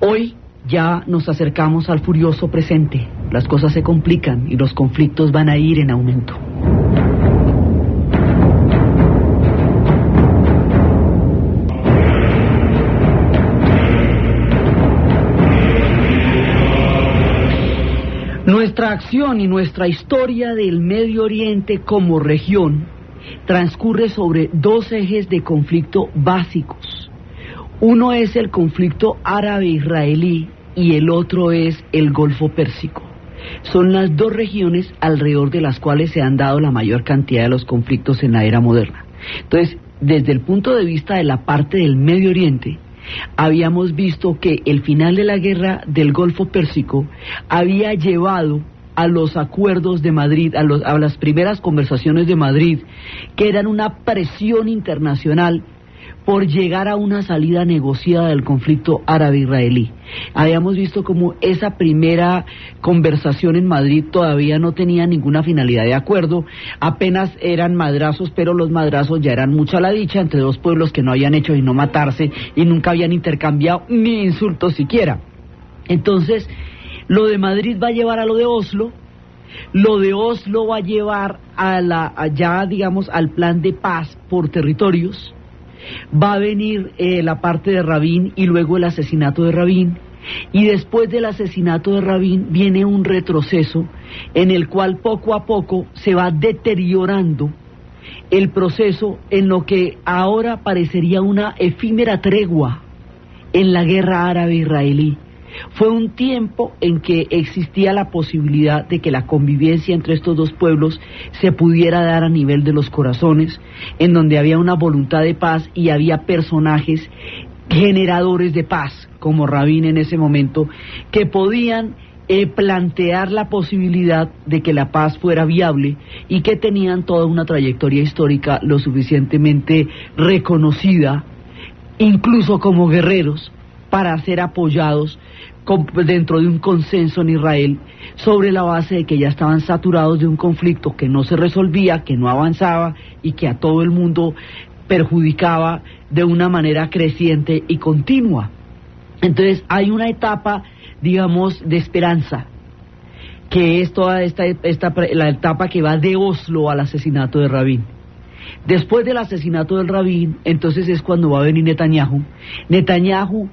Hoy ya nos acercamos al furioso presente, las cosas se complican y los conflictos van a ir en aumento. Nuestra acción y nuestra historia del Medio Oriente como región transcurre sobre dos ejes de conflicto básicos. Uno es el conflicto árabe-israelí y el otro es el Golfo Pérsico. Son las dos regiones alrededor de las cuales se han dado la mayor cantidad de los conflictos en la era moderna. Entonces, desde el punto de vista de la parte del Medio Oriente, habíamos visto que el final de la guerra del Golfo Pérsico había llevado a los acuerdos de Madrid, a las primeras conversaciones de Madrid, que eran una presión internacional por llegar a una salida negociada del conflicto árabe-israelí. Habíamos visto como esa primera conversación en Madrid todavía no tenía ninguna finalidad de acuerdo, apenas eran madrazos, pero los madrazos ya eran mucha la dicha entre dos pueblos que no habían hecho sino matarse y nunca habían intercambiado ni insultos siquiera. Entonces, lo de Madrid va a llevar a lo de Oslo va a llevar al plan de paz por territorios. Va a venir la parte de Rabin y luego el asesinato de Rabin, y después del asesinato de Rabin viene un retroceso en el cual poco a poco se va deteriorando el proceso en lo que ahora parecería una efímera tregua en la guerra árabe-israelí. Fue un tiempo en que existía la posibilidad de que la convivencia entre estos dos pueblos se pudiera dar a nivel de los corazones, en donde había una voluntad de paz y había personajes generadores de paz, como Rabin en ese momento, que podían plantear la posibilidad de que la paz fuera viable y que tenían toda una trayectoria histórica lo suficientemente reconocida, incluso como guerreros, para ser apoyados dentro de un consenso en Israel, sobre la base de que ya estaban saturados de un conflicto que no se resolvía, que no avanzaba y que a todo el mundo perjudicaba de una manera creciente y continua. Entonces hay una etapa, digamos, de esperanza, que es toda la etapa que va de Oslo al asesinato de Rabin. Después del asesinato del Rabin, entonces es cuando va a venir Netanyahu. Netanyahu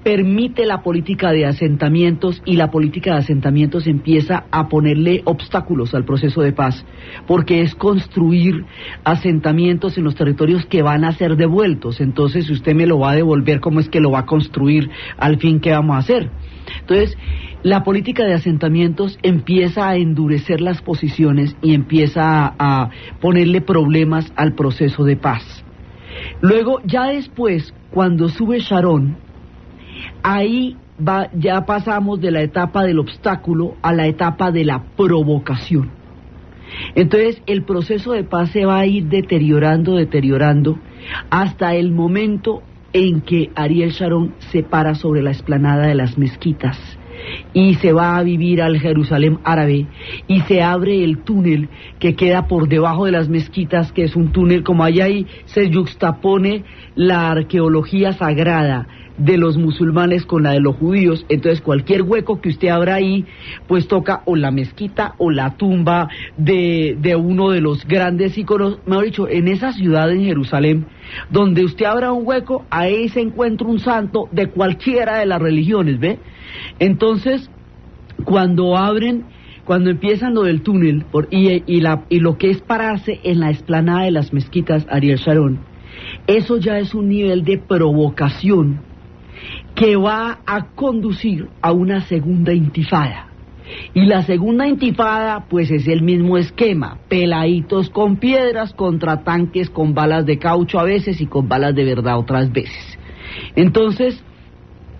permite la política de asentamientos y la política de asentamientos empieza a ponerle obstáculos al proceso de paz, porque es construir asentamientos en los territorios que van a ser devueltos. Entonces, si usted me lo va a devolver, ¿cómo es que lo va a construir? Al fin, ¿qué vamos a hacer? Entonces, la política de asentamientos empieza a endurecer las posiciones y empieza a ponerle problemas al proceso de paz. Luego, ya después, cuando sube Sharon, ahí ya pasamos de la etapa del obstáculo a la etapa de la provocación. Entonces el proceso de paz se va a ir deteriorando hasta el momento en que Ariel Sharon se para sobre la explanada de las mezquitas y se va a vivir al Jerusalén árabe y se abre el túnel que queda por debajo de las mezquitas, que es un túnel como allá, ahí se yuxtapone la arqueología sagrada de los musulmanes con la de los judíos. Entonces cualquier hueco que usted abra ahí, pues toca o la mezquita o la tumba de uno de los grandes íconos, mejor dicho, en esa ciudad en Jerusalén, donde usted abra un hueco, ahí se encuentra un santo de cualquiera de las religiones, ¿ve? Entonces, cuando empiezan lo del túnel y lo que es pararse en la explanada de las mezquitas Ariel Sharon, eso ya es un nivel de provocación que va a conducir a una segunda intifada. Y la segunda intifada, pues es el mismo esquema: peladitos con piedras contra tanques con balas de caucho a veces y con balas de verdad otras veces. Entonces,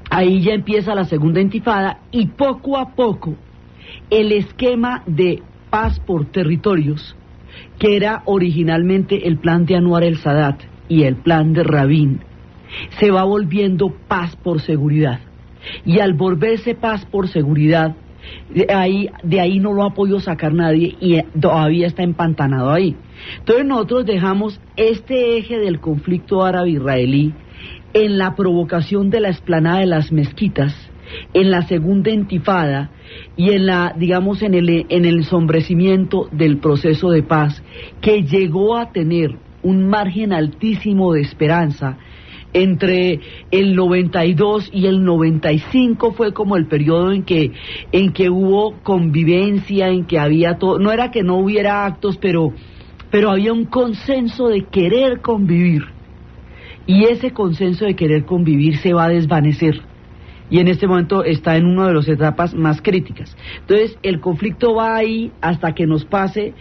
ahí ya empieza la segunda intifada y poco a poco el esquema de paz por territorios, que era originalmente el plan de Anwar el Sadat y el plan de Rabin, se va volviendo paz por seguridad. Y al volverse paz por seguridad, de ahí no lo ha podido sacar nadie y todavía está empantanado ahí. Entonces nosotros dejamos este eje del conflicto árabe-israelí en la provocación de la explanada de las mezquitas, en la segunda intifada y en la, digamos, en el ensombrecimiento del proceso de paz, que llegó a tener un margen altísimo de esperanza. Entre el 92 y el 95 fue como el periodo en que hubo convivencia, en que había todo, no era que no hubiera actos, pero había un consenso de querer convivir, y ese consenso de querer convivir se va a desvanecer, y en este momento está en una de las etapas más críticas. Entonces el conflicto va ahí hasta que nos pase,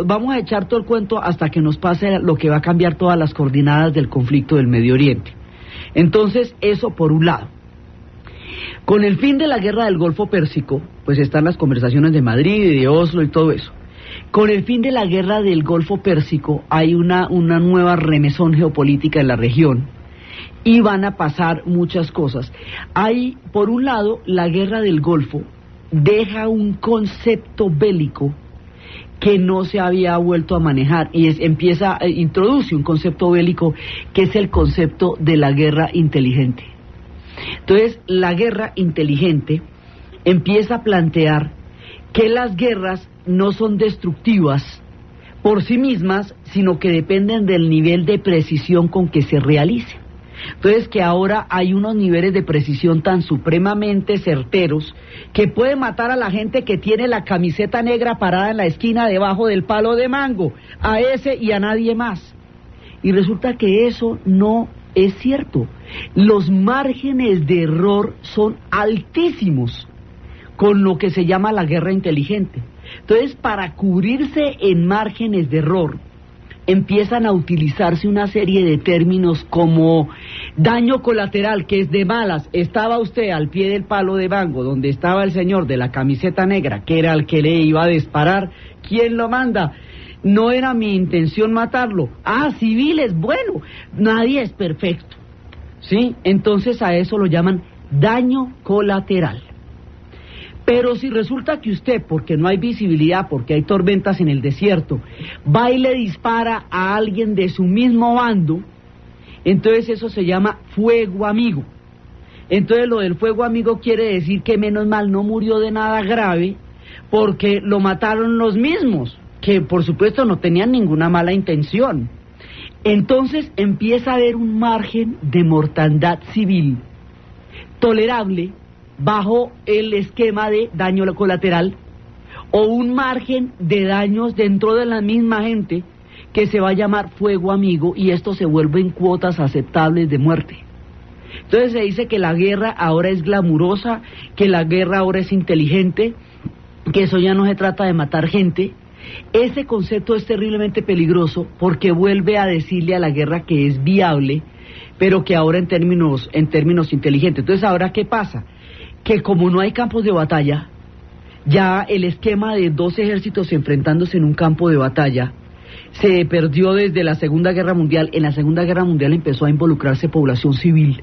vamos a echar todo el cuento hasta que nos pase lo que va a cambiar todas las coordenadas del conflicto del Medio Oriente. Entonces, eso por un lado. Con el fin de la guerra del Golfo Pérsico, pues están las conversaciones de Madrid y de Oslo y todo eso. Con el fin de la guerra del Golfo Pérsico hay una nueva remesón geopolítica en la región, y van a pasar muchas cosas. Hay, por un lado, la guerra del Golfo deja un concepto bélico que no se había vuelto a manejar, y introduce un concepto bélico que es el concepto de la guerra inteligente. Entonces, la guerra inteligente empieza a plantear que las guerras no son destructivas por sí mismas, sino que dependen del nivel de precisión con que se realicen. Entonces, que ahora hay unos niveles de precisión tan supremamente certeros que puede matar a la gente que tiene la camiseta negra parada en la esquina debajo del palo de mango, a ese y a nadie más. Y resulta que eso no es cierto. Los márgenes de error son altísimos con lo que se llama la guerra inteligente. Entonces, para cubrirse en márgenes de error, empiezan a utilizarse una serie de términos como daño colateral, que es de malas. Estaba usted al pie del palo de mango, donde estaba el señor de la camiseta negra, que era el que le iba a disparar. ¿Quién lo manda? No era mi intención matarlo. Ah, civiles, bueno, nadie es perfecto, ¿sí? Entonces a eso lo llaman daño colateral. Pero si resulta que usted, porque no hay visibilidad, porque hay tormentas en el desierto, va y le dispara a alguien de su mismo bando, entonces eso se llama fuego amigo. Entonces lo del fuego amigo quiere decir que menos mal no murió de nada grave, porque lo mataron los mismos, que por supuesto no tenían ninguna mala intención. Entonces empieza a haber un margen de mortandad civil tolerable bajo el esquema de daño colateral, o un margen de daños dentro de la misma gente que se va a llamar fuego amigo, y esto se vuelve en cuotas aceptables de muerte. Entonces se dice que la guerra ahora es glamurosa, que la guerra ahora es inteligente, que eso ya no se trata de matar gente. Ese concepto es terriblemente peligroso porque vuelve a decirle a la guerra que es viable, pero que ahora en términos inteligentes. Entonces, ¿ahora qué pasa? Que como no hay campos de batalla, ya el esquema de dos ejércitos enfrentándose en un campo de batalla se perdió desde la Segunda Guerra Mundial. En la Segunda Guerra Mundial empezó a involucrarse población civil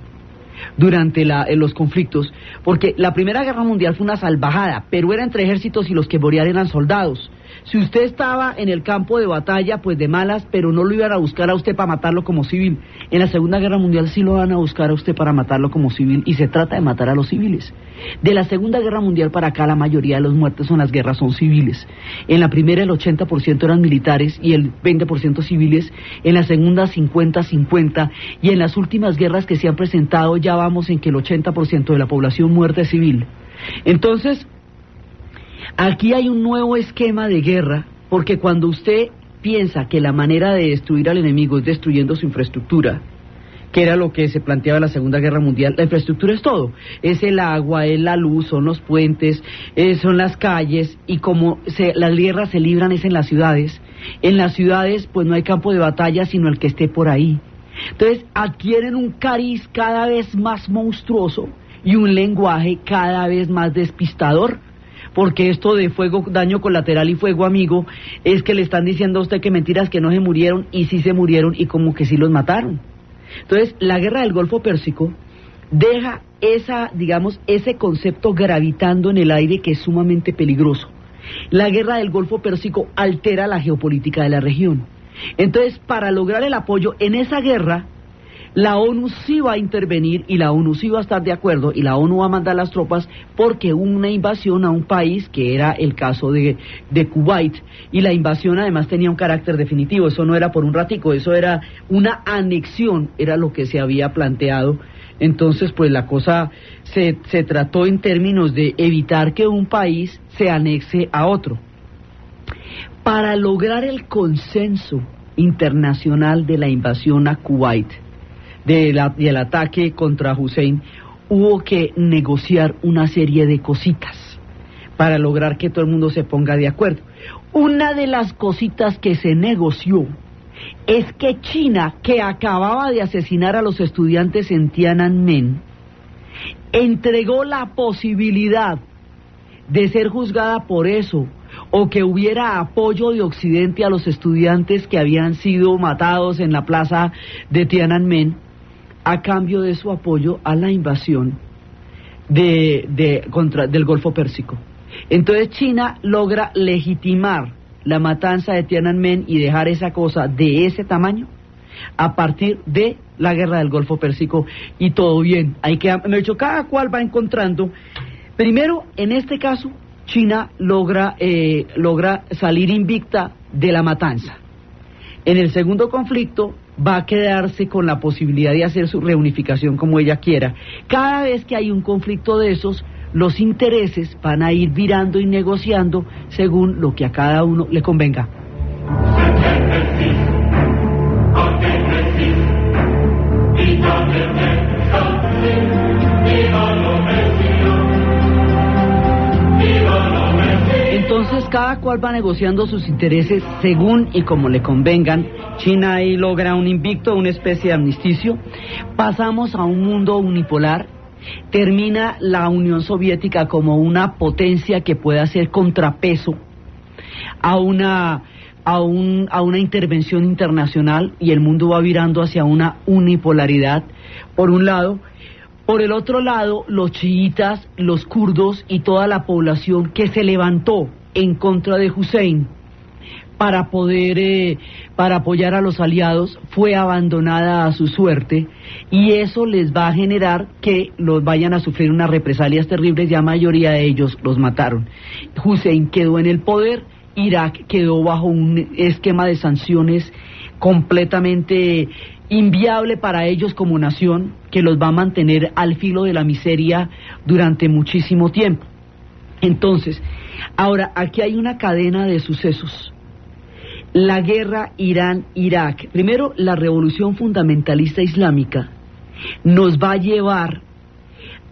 durante los conflictos, porque la Primera Guerra Mundial fue una salvajada, pero era entre ejércitos y los que morían eran soldados. Si usted estaba en el campo de batalla, pues de malas, pero no lo iban a buscar a usted para matarlo como civil. En la Segunda Guerra Mundial sí lo van a buscar a usted para matarlo como civil, y se trata de matar a los civiles. De la Segunda Guerra Mundial para acá, la mayoría de los muertos en las guerras son civiles. En la primera el 80% eran militares y el 20% civiles. En la segunda 50-50, y en las últimas guerras que se han presentado ya vamos en que el 80% de la población muerta es civil. Entonces, aquí hay un nuevo esquema de guerra, porque cuando usted piensa que la manera de destruir al enemigo es destruyendo su infraestructura, que era lo que se planteaba en la Segunda Guerra Mundial, la infraestructura es todo, es el agua, es la luz, son los puentes, son las calles, y como las guerras se libran es en las ciudades pues no hay campo de batalla sino el que esté por ahí. Entonces adquieren un cariz cada vez más monstruoso y un lenguaje cada vez más despistador, porque esto de fuego, daño colateral y fuego amigo es que le están diciendo a usted que mentiras, que no se murieron, y sí se murieron, y como que sí los mataron. Entonces la guerra del Golfo Pérsico deja ese concepto gravitando en el aire, que es sumamente peligroso. La guerra del Golfo Pérsico altera la geopolítica de la región. Entonces, para lograr el apoyo en esa guerra, La ONU sí va a intervenir y la ONU sí va a estar de acuerdo y la ONU va a mandar las tropas porque hubo una invasión a un país que era el caso de Kuwait, y la invasión además tenía un carácter definitivo, eso no era por un ratico, eso era una anexión, era lo que se había planteado. Entonces pues la cosa se trató en términos de evitar que un país se anexe a otro. Para lograr el consenso internacional de la invasión a Kuwait, del ataque contra Hussein, hubo que negociar una serie de cositas para lograr que todo el mundo se ponga de acuerdo. Una de las cositas que se negoció es que China, que acababa de asesinar a los estudiantes en Tiananmen, entregó la posibilidad de ser juzgada por eso, o que hubiera apoyo de Occidente a los estudiantes que habían sido matados en la plaza de Tiananmen, a cambio de su apoyo a la invasión del Golfo Pérsico. Entonces China logra legitimar la matanza de Tiananmen y dejar esa cosa de ese tamaño a partir de la guerra del Golfo Pérsico, y todo bien. De hecho, cada cual va encontrando. Primero, en este caso, China logra salir invicta de la matanza. En el segundo conflicto va a quedarse con la posibilidad de hacer su reunificación como ella quiera. Cada vez que hay un conflicto de esos, los intereses van a ir virando y negociando según lo que a cada uno le convenga. Entonces cada cual va negociando sus intereses según y como le convengan. China ahí logra un invicto, una especie de armisticio. Pasamos a un mundo unipolar. Termina la Unión Soviética como una potencia que pueda hacer contrapeso a una intervención internacional, y el mundo va virando hacia una unipolaridad, por un lado. Por el otro lado, los chiitas, los kurdos y toda la población que se levantó en contra de Hussein para apoyar a los aliados fue abandonada a su suerte, y eso les va a generar que los vayan a sufrir unas represalias terribles. Ya la mayoría de ellos los mataron. Hussein quedó en el poder, Irak quedó bajo un esquema de sanciones completamente inviable para ellos como nación, que los va a mantener al filo de la miseria durante muchísimo tiempo. Entonces, ahora aquí hay una cadena de sucesos. La guerra Irán-Irak. Primero, la revolución fundamentalista islámica nos va a llevar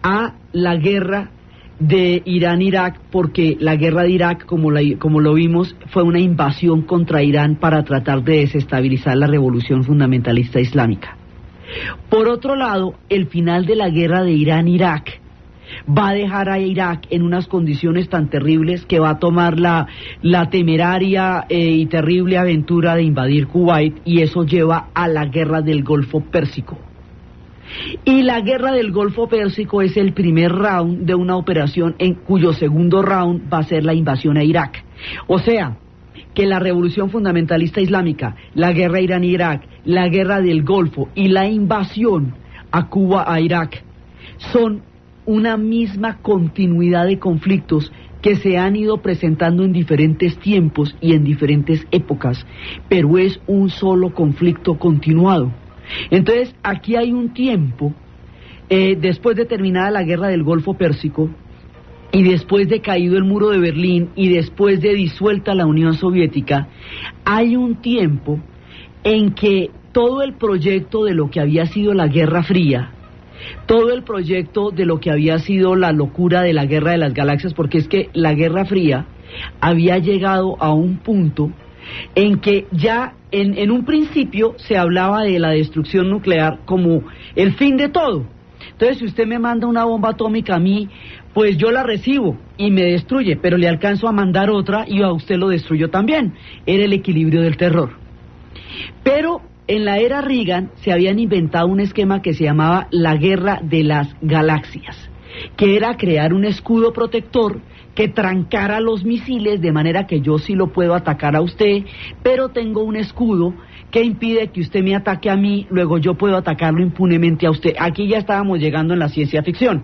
a la guerra de Irán-Irak, porque la guerra de Irak, como lo vimos, fue una invasión contra Irán para tratar de desestabilizar la revolución fundamentalista islámica. Por otro lado, el final de la guerra de Irán-Irak va a dejar a Irak en unas condiciones tan terribles que va a tomar la temeraria y terrible aventura de invadir Kuwait, y eso lleva a la guerra del Golfo Pérsico. Y la guerra del Golfo Pérsico es el primer round de una operación en cuyo segundo round va a ser la invasión a Irak. O sea, que la revolución fundamentalista islámica, la guerra Irán-Irak, la guerra del Golfo y la invasión a Cuba, a Irak, son una misma continuidad de conflictos que se han ido presentando en diferentes tiempos y en diferentes épocas, pero es un solo conflicto continuado. Entonces, aquí hay un tiempo, después de terminada la guerra del Golfo Pérsico, y después de caído el muro de Berlín, y después de disuelta la Unión Soviética, hay un tiempo en que todo el proyecto de lo que había sido la Guerra Fría, todo el proyecto de lo que había sido la locura de la Guerra de las Galaxias, porque es que la Guerra Fría había llegado a un punto en que ya en un principio se hablaba de la destrucción nuclear como el fin de todo. Entonces, si usted me manda una bomba atómica a mí, pues yo la recibo y me destruye, pero le alcanzo a mandar otra y a usted lo destruyo también. Era el equilibrio del terror. Pero en la era Reagan se habían inventado un esquema que se llamaba la Guerra de las Galaxias, que era crear un escudo protector que trancara los misiles de manera que yo sí lo puedo atacar a usted, pero tengo un escudo que impide que usted me ataque a mí, luego yo puedo atacarlo impunemente a usted. Aquí ya estábamos llegando en la ciencia ficción.